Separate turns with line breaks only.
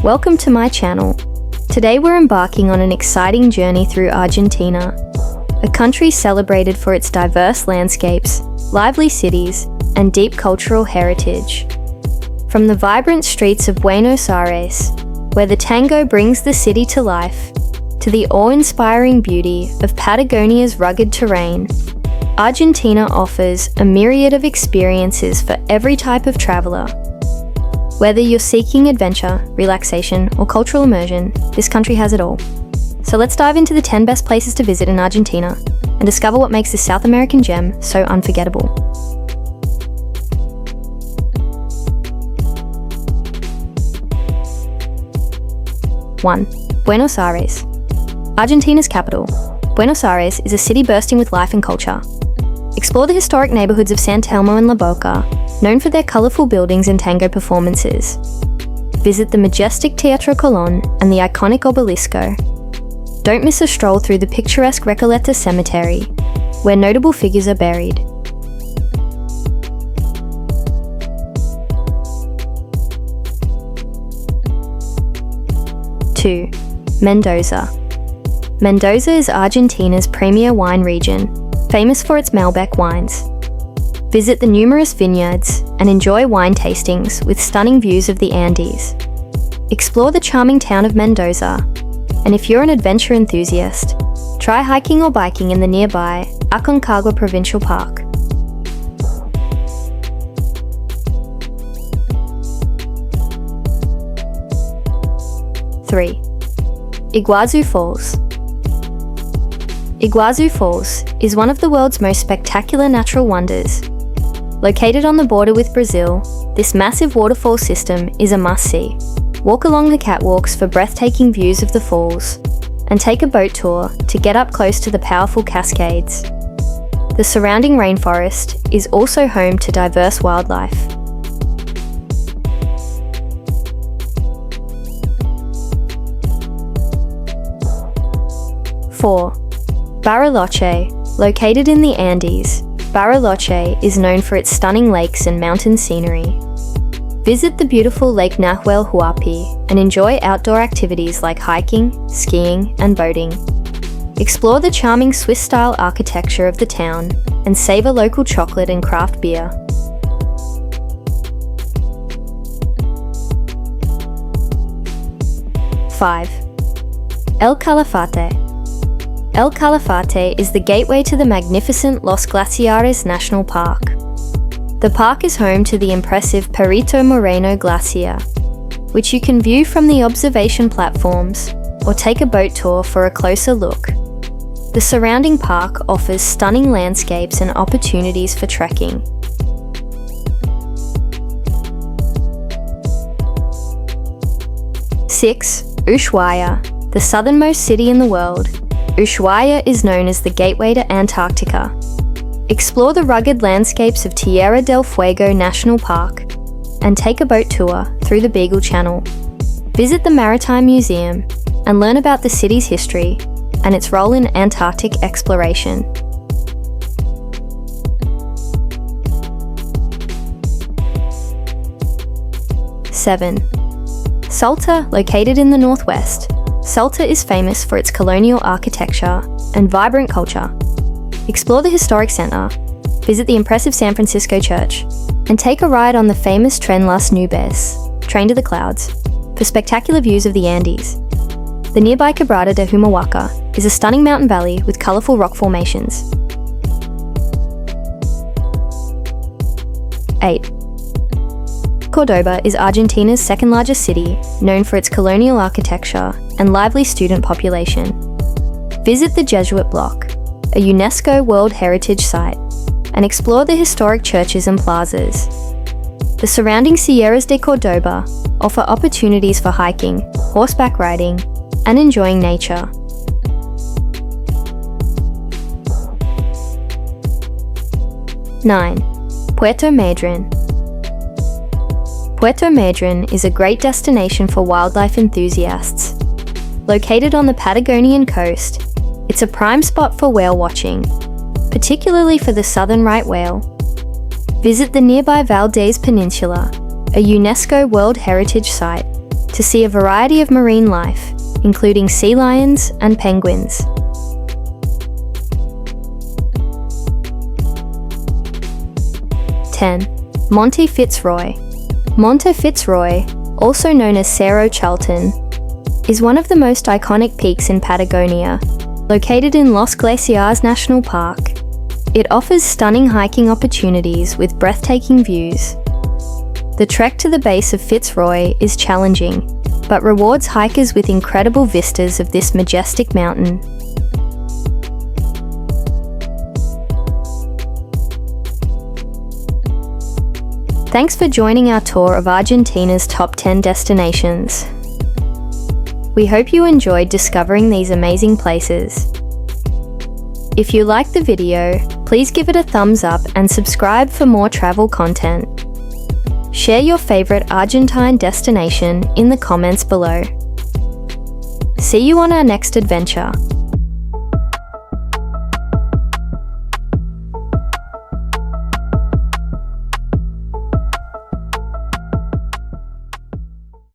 Welcome to my channel. Today we're embarking on an exciting journey through Argentina, a country celebrated for its diverse landscapes, lively cities, and deep cultural heritage. From the vibrant streets of Buenos Aires, where the tango brings the city to life, to the awe-inspiring beauty of Patagonia's rugged terrain, Argentina offers a myriad of experiences for every type of traveler. Whether you're seeking adventure, relaxation, or cultural immersion, this country has it all. So let's dive into the 10 best places to visit in Argentina and discover what makes this South American gem so unforgettable. 1. Buenos Aires. Argentina's capital, Buenos Aires is a city bursting with life and culture. Explore the historic neighborhoods of San Telmo and La Boca, known for their colorful buildings and tango performances. Visit the majestic Teatro Colón and the iconic Obelisco. Don't miss a stroll through the picturesque Recoleta Cemetery, where notable figures are buried. 2. Mendoza. Mendoza is Argentina's premier wine region, famous for its Malbec wines. Visit the numerous vineyards and enjoy wine tastings with stunning views of the Andes. Explore the charming town of Mendoza, and if you're an adventure enthusiast, try hiking or biking in the nearby Aconcagua Provincial Park. 3. Iguazu Falls. Iguazu Falls is one of the world's most spectacular natural wonders. Located on the border with Brazil, this massive waterfall system is a must-see. Walk along the catwalks for breathtaking views of the falls, and take a boat tour to get up close to the powerful cascades. The surrounding rainforest is also home to diverse wildlife. 4. Bariloche. Located in the Andes, Bariloche is known for its stunning lakes and mountain scenery. Visit the beautiful Lake Nahuel Huapi and enjoy outdoor activities like hiking, skiing, and boating. Explore the charming Swiss-style architecture of the town and savor local chocolate and craft beer. 5. El Calafate. El Calafate is the gateway to the magnificent Los Glaciares National Park. The park is home to the impressive Perito Moreno Glacier, which you can view from the observation platforms or take a boat tour for a closer look. The surrounding park offers stunning landscapes and opportunities for trekking. 6. Ushuaia. The southernmost city in the world, Ushuaia is known as the gateway to Antarctica. Explore the rugged landscapes of Tierra del Fuego National Park and take a boat tour through the Beagle Channel. Visit the Maritime Museum and learn about the city's history and its role in Antarctic exploration. 7. Salta, located in the northwest. Salta is famous for its colonial architecture and vibrant culture. Explore the historic center, visit the impressive San Francisco Church, and take a ride on the famous Tren Las Nubes, Train to the Clouds, for spectacular views of the Andes. The nearby Quebrada de Humahuaca is a stunning mountain valley with colorful rock formations. 8. Cordoba is Argentina's second largest city, known for its colonial architecture and lively student population. Visit the Jesuit Block, a UNESCO World Heritage Site, and explore the historic churches and plazas. The surrounding Sierras de Cordoba offer opportunities for hiking, horseback riding, and enjoying nature. 9. Puerto Madryn. Puerto Madryn is a great destination for wildlife enthusiasts. Located on the Patagonian coast, it's a prime spot for whale watching, particularly for the southern right whale. Visit the nearby Valdez Peninsula, a UNESCO World Heritage Site, to see a variety of marine life, including sea lions and penguins. Monte Fitzroy. Monte Fitzroy, also known as Cerro Chaltén, is one of the most iconic peaks in Patagonia, located in Los Glaciares National Park. It offers stunning hiking opportunities with breathtaking views. The trek to the base of Fitzroy is challenging, but rewards hikers with incredible vistas of this majestic mountain. Thanks for joining our tour of Argentina's top 10 destinations. We hope you enjoyed discovering these amazing places. If you liked the video, please give it a thumbs up and subscribe for more travel content. Share your favorite Argentine destination in the comments below. See you on our next adventure.